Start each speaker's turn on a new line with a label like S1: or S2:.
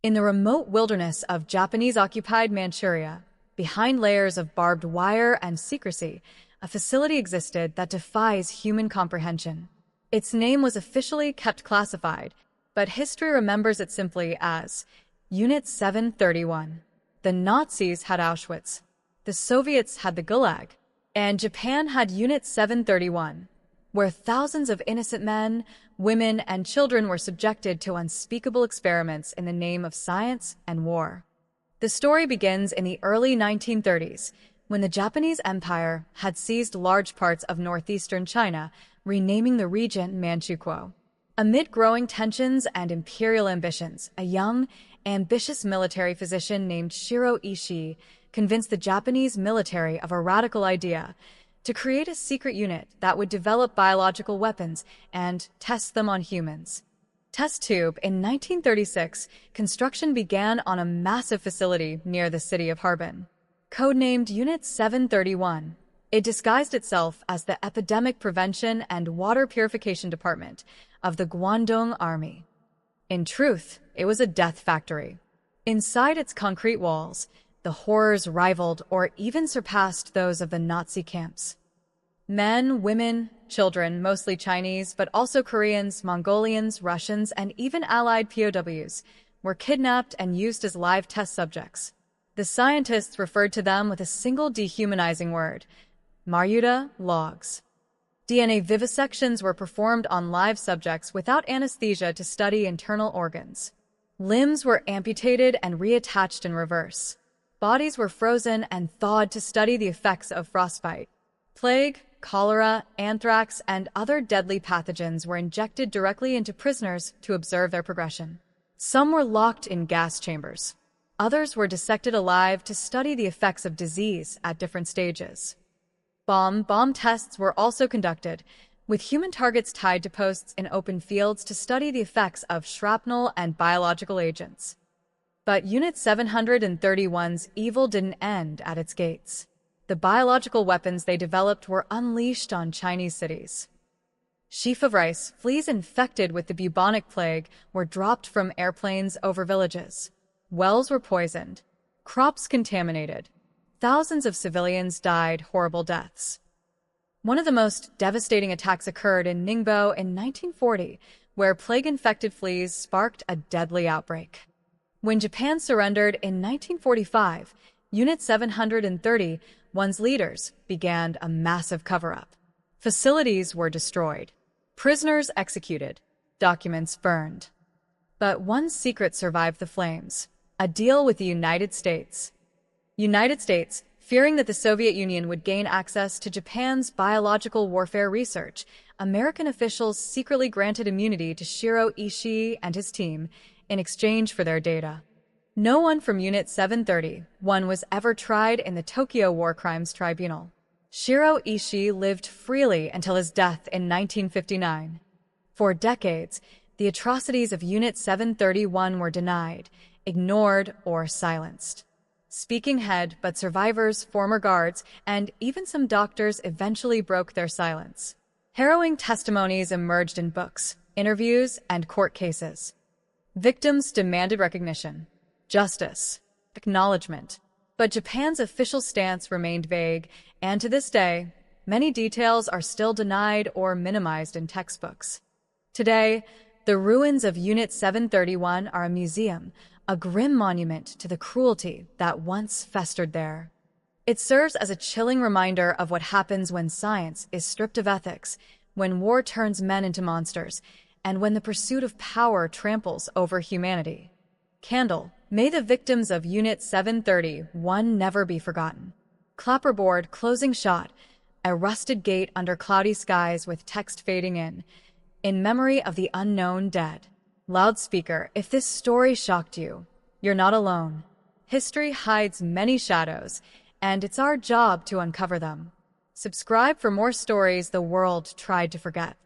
S1: In the remote wilderness of Japanese-occupied Manchuria, behind layers of barbed wire and secrecy, a facility existed that defies human comprehension. Its name was officially kept classified, but history remembers it simply as Unit 731. The Nazis had Auschwitz, the Soviets had the Gulag, and Japan had Unit 731, where thousands of innocent men, women, and children were subjected to unspeakable experiments in the name of science and war. The story begins in the early 1930s, when the Japanese Empire had seized large parts of northeastern China, renaming the region Manchukuo. Amid growing tensions and imperial ambitions, a young, ambitious military physician named Shiro Ishii convinced the Japanese military of a radical idea: to create a secret unit that would develop biological weapons and test them on humans. Test tube. In 1936, construction began on a massive facility near the city of Harbin. Codenamed Unit 731, it disguised itself as the Epidemic Prevention and Water Purification Department of the Guangdong Army. In truth, it was a death factory. Inside its concrete walls, the horrors rivaled or even surpassed those of the Nazi camps. Men, women, children, mostly Chinese, but also Koreans, Mongolians, Russians, and even Allied POWs, were kidnapped and used as live test subjects. The scientists referred to them with a single dehumanizing word: Maryuta logs. DNA vivisections were performed on live subjects without anesthesia to study internal organs. Limbs were amputated and reattached in reverse. Bodies were frozen and thawed to study the effects of frostbite. Plague, cholera, anthrax, and other deadly pathogens were injected directly into prisoners to observe their progression. Some were locked in gas chambers. Others were dissected alive to study the effects of disease at different stages. Bomb tests were also conducted, with human targets tied to posts in open fields to study the effects of shrapnel and biological agents. But Unit 731's evil didn't end at its gates. The biological weapons they developed were unleashed on Chinese cities. Sheaf of rice, fleas infected with the bubonic plague, were dropped from airplanes over villages. Wells were poisoned. Crops contaminated. Thousands of civilians died horrible deaths. One of the most devastating attacks occurred in Ningbo in 1940, where plague-infected fleas sparked a deadly outbreak. When Japan surrendered in 1945, Unit 731's leaders began a massive cover-up. Facilities were destroyed, prisoners executed, documents burned. But one secret survived the flames: a deal with the United States. United States, fearing that the Soviet Union would gain access to Japan's biological warfare research, American officials secretly granted immunity to Shiro Ishii and his team in exchange for their data. No one from Unit 731 was ever tried in the Tokyo War Crimes Tribunal. Shiro Ishii lived freely until his death in 1959. For decades, the atrocities of Unit 731 were denied, ignored, or silenced. Speaking head, but survivors, former guards, and even some doctors eventually broke their silence. Harrowing testimonies emerged in books, interviews, and court cases. Victims demanded recognition, justice, acknowledgement. But Japan's official stance remained vague, and to this day, many details are still denied or minimized in textbooks. Today, the ruins of Unit 731 are a museum, a grim monument to the cruelty that once festered there. It serves as a chilling reminder of what happens when science is stripped of ethics, when war turns men into monsters, and when the pursuit of power tramples over humanity. Candle. May the victims of Unit 731 never be forgotten. Clapperboard, closing shot, a rusted gate under cloudy skies with text fading in memory of the unknown dead. Loudspeaker, if this story shocked you, you're not alone. History hides many shadows, and it's our job to uncover them. Subscribe for more stories the world tried to forget.